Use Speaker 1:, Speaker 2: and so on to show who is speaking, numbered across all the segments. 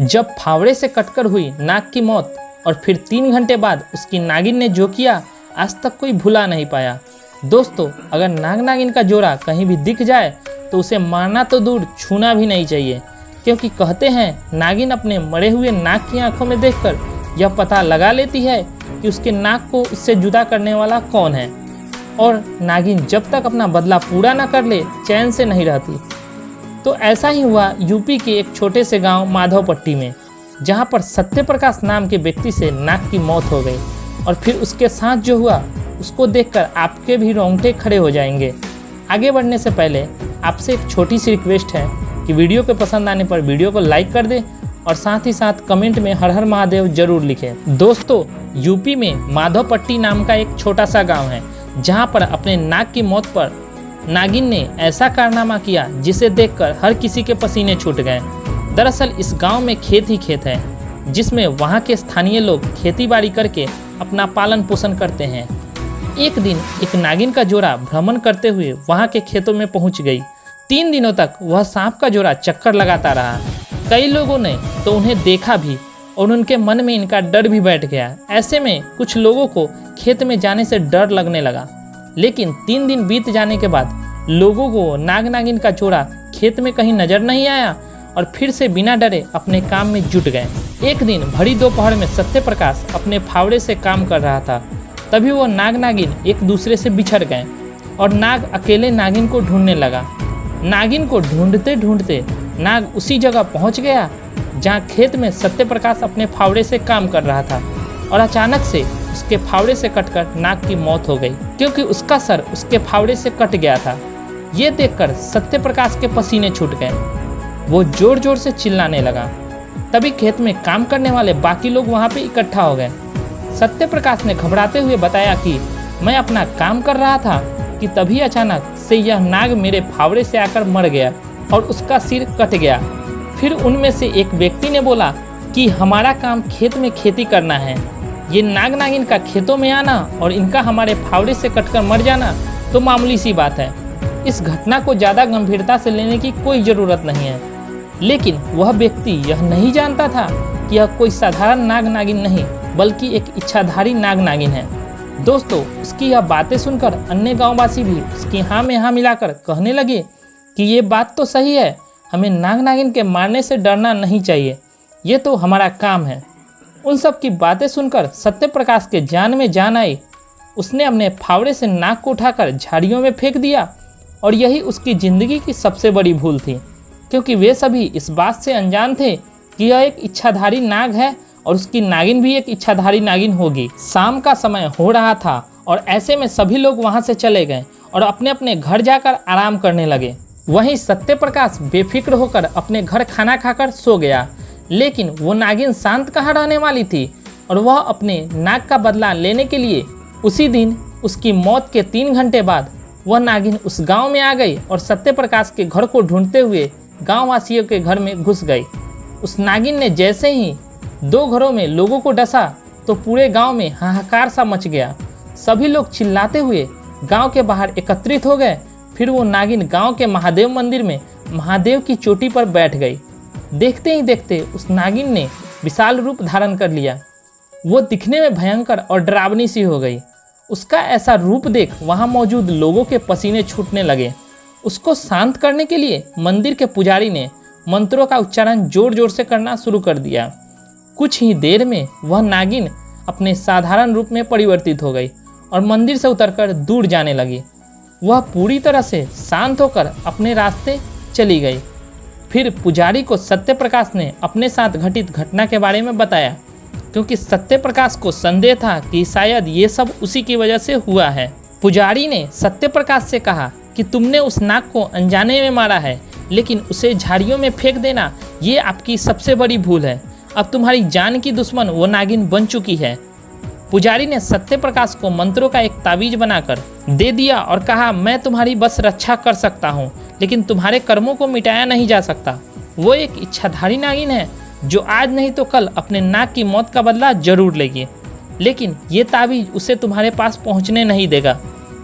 Speaker 1: जब फावड़े से कटकर हुई नाग की मौत और फिर 3 घंटे बाद उसकी नागिन ने जो किया आज तक कोई भुला नहीं पाया। दोस्तों, अगर नाग नागिन का जोड़ा कहीं भी दिख जाए तो उसे मारना तो दूर छूना भी नहीं चाहिए, क्योंकि कहते हैं नागिन अपने मरे हुए नाग की आंखों में देखकर यह पता लगा लेती है कि उसके नाग को उससे जुदा करने वाला कौन है, और नागिन जब तक अपना बदला पूरा न कर ले चैन से नहीं रहती। तो ऐसा ही हुआ यूपी के एक छोटे से गांव माधवपट्टी में, जहां पर सत्यप्रकाश नाम के व्यक्ति से नाग की मौत हो गई। और फिर उसके साथ जो हुआ उसको देखकर आपके भी रोंगटे खड़े हो जाएंगे। आगे बढ़ने से पहले आपसे एक छोटी सी रिक्वेस्ट है कि वीडियो के पसंद आने पर वीडियो को लाइक कर दें और साथ ही साथ कमेंट में हर हर महादेव जरूर लिखें। दोस्तों, यूपी में माधवपट्टी नाम का एक छोटा सा गाँव है, जहाँ पर अपने नाग की मौत पर नागिन ने ऐसा कारनामा किया जिसे देखकर हर किसी के पसीने छूट गए। दरअसल इस गांव में खेत ही खेत है, जिसमें वहां के स्थानीय लोग खेतीबाड़ी करके अपना पालन पोषण करते हैं। एक दिन एक नागिन का जोड़ा भ्रमण करते हुए वहां के खेतों में पहुंच गई। 3 दिनों तक वह सांप का जोड़ा चक्कर लगाता रहा। कई लोगों ने तो उन्हें देखा भी और उनके मन में इनका डर भी बैठ गया। ऐसे में कुछ लोगों को खेत में जाने से डर लगने लगा। लेकिन 3 दिन बीत जाने के बाद लोगों को नाग नागिन का जोड़ा खेत में कहीं नजर नहीं आया और फिर से बिना डरे अपने काम में जुट गए। एक दिन भरी दोपहर में सत्यप्रकाश अपने फावड़े से काम कर रहा था। तभी वो नाग नागिन एक दूसरे से बिछड़ गए और नाग अकेले नागिन को ढूंढने लगा। नागिन को ढूंढते ढूंढते नाग उसी जगह पहुंच गया जहां खेत में सत्यप्रकाश अपने फावड़े से काम कर रहा था, और अचानक से उसके फावड़े से कटकर नाग की मौत हो गई, क्योंकि उसका सर उसके फावड़े से कट गया था। ये देखकर सत्यप्रकाश के पसीने छूट गए। वो जोर जोर से चिल्लाने लगा। तभी खेत में काम करने वाले बाकी लोग वहां पे इकट्ठा हो गए। सत्यप्रकाश ने घबराते हुए बताया कि मैं अपना काम कर रहा था कि तभी अचानक से यह नाग मेरे फावड़े से आकर मर गया और उसका सिर कट गया। फिर उनमें से एक व्यक्ति ने बोला कि हमारा काम खेत में खेती करना है, ये नाग नागिन का खेतों में आना और इनका हमारे फावड़े से कटकर मर जाना तो मामूली सी बात है। इस घटना को ज़्यादा गंभीरता से लेने की कोई ज़रूरत नहीं है। लेकिन वह व्यक्ति यह नहीं जानता था कि यह कोई साधारण नाग नागिन नहीं, बल्कि एक इच्छाधारी नाग नागिन है। दोस्तों, उसकी यह बातें सुनकर अन्य गांववासी भी उसकी हाँ में हाँ मिलाकर कहने लगे कि ये बात तो सही है, हमें नाग नागिन के मारने से डरना नहीं चाहिए, ये तो हमारा काम है। उन सब की बातें सुनकर सत्यप्रकाश के जान में जान आई। उसने अपने फावड़े से नाग को उठाकर झाड़ियों में फेंक दिया, और यही उसकी ज़िंदगी की सबसे बड़ी भूल थी, क्योंकि वे सभी इस बात से अनजान थे कि यह एक इच्छाधारी नाग है और उसकी नागिन भी एक इच्छाधारी नागिन होगी। शाम का समय हो रहा था और ऐसे में सभी लोग वहां से चले गए और अपने अपने घर जाकर आराम करने लगे। वहीं सत्यप्रकाश बेफिक्र होकर अपने घर खाना खाकर सो गया। लेकिन वो नागिन शांत कहाँ रहने वाली थी, और वह अपने नाग का बदला लेने के लिए उसी दिन उसकी मौत के 3 घंटे बाद वह नागिन उस गांव में आ गई और सत्यप्रकाश के घर को ढूंढते हुए गांववासियों के घर में घुस गई। उस नागिन ने जैसे ही 2 घरों में लोगों को डसा तो पूरे गांव में हाहाकार सा मच गया। सभी लोग चिल्लाते हुए गांव के बाहर एकत्रित हो गए। फिर वो नागिन गांव के महादेव मंदिर में महादेव की चोटी पर बैठ गई। देखते ही देखते उस नागिन ने विशाल रूप धारण कर लिया। वो दिखने में भयंकर और डरावनी सी हो गई। उसका ऐसा रूप देख वहां मौजूद लोगों के पसीने छूटने लगे। उसको शांत करने के लिए मंदिर के पुजारी ने मंत्रों का उच्चारण जोर जोर से करना शुरू कर दिया। कुछ ही देर में वह नागिन अपने साधारण रूप में परिवर्तित हो गई और मंदिर से उतरकर दूर जाने लगी। वह पूरी तरह से शांत होकर अपने रास्ते चली गई। फिर पुजारी को सत्यप्रकाश ने अपने साथ घटित घटना के बारे में बताया, क्योंकि सत्यप्रकाश को संदेह था कि शायद ये सब उसी की वजह से हुआ है। पुजारी ने सत्यप्रकाश से कहा कि तुमने उस नाग को अनजाने में मारा है, लेकिन उसे झाड़ियों में फेंक देना ये आपकी सबसे बड़ी भूल है। अब तुम्हारी जान की दुश्मन वो नागिन बन चुकी है। पुजारी ने सत्यप्रकाश को मंत्रों का एक ताबीज बनाकर दे दिया और कहा, मैं तुम्हारी बस रक्षा कर सकता हूँ, लेकिन तुम्हारे कर्मों को मिटाया नहीं जा सकता। वो एक इच्छाधारी नागिन है जो आज नहीं तो कल अपने नाग की मौत का बदला जरूर लेगी, लेकिन ये ताबीज उसे तुम्हारे पास पहुँचने नहीं देगा।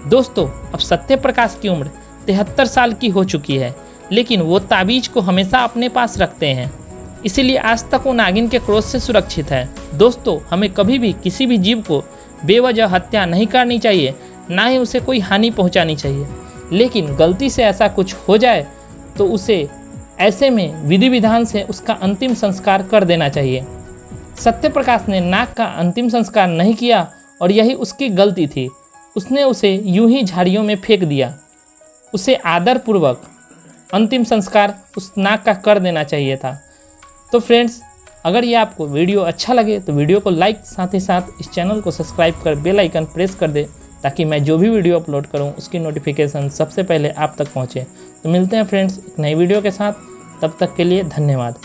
Speaker 1: दोस्तों, अब सत्यप्रकाश की उम्र 73 साल की हो चुकी है, लेकिन वो ताबीज को हमेशा अपने पास रखते हैं। इसीलिए आज तक वो नागिन के क्रोध से सुरक्षित है। दोस्तों, हमें कभी भी किसी भी जीव को बेवजह हत्या नहीं करनी चाहिए, ना ही उसे कोई हानि पहुंचानी चाहिए। लेकिन गलती से ऐसा कुछ हो जाए तो उसे ऐसे में विधि विधान से उसका अंतिम संस्कार कर देना चाहिए। सत्यप्रकाश ने नाग का अंतिम संस्कार नहीं किया और यही उसकी गलती थी। उसने उसे यूं ही झाड़ियों में फेंक दिया। उसे आदरपूर्वक अंतिम संस्कार उस नाग का कर देना चाहिए था। तो फ्रेंड्स, अगर ये आपको वीडियो अच्छा लगे तो वीडियो को लाइक, साथ ही साथ इस चैनल को सब्सक्राइब कर बेल आइकन प्रेस कर दे, ताकि मैं जो भी वीडियो अपलोड करूं उसकी नोटिफिकेशन सबसे पहले आप तक पहुंचे। तो मिलते हैं फ्रेंड्स एक नई वीडियो के साथ, तब तक के लिए धन्यवाद।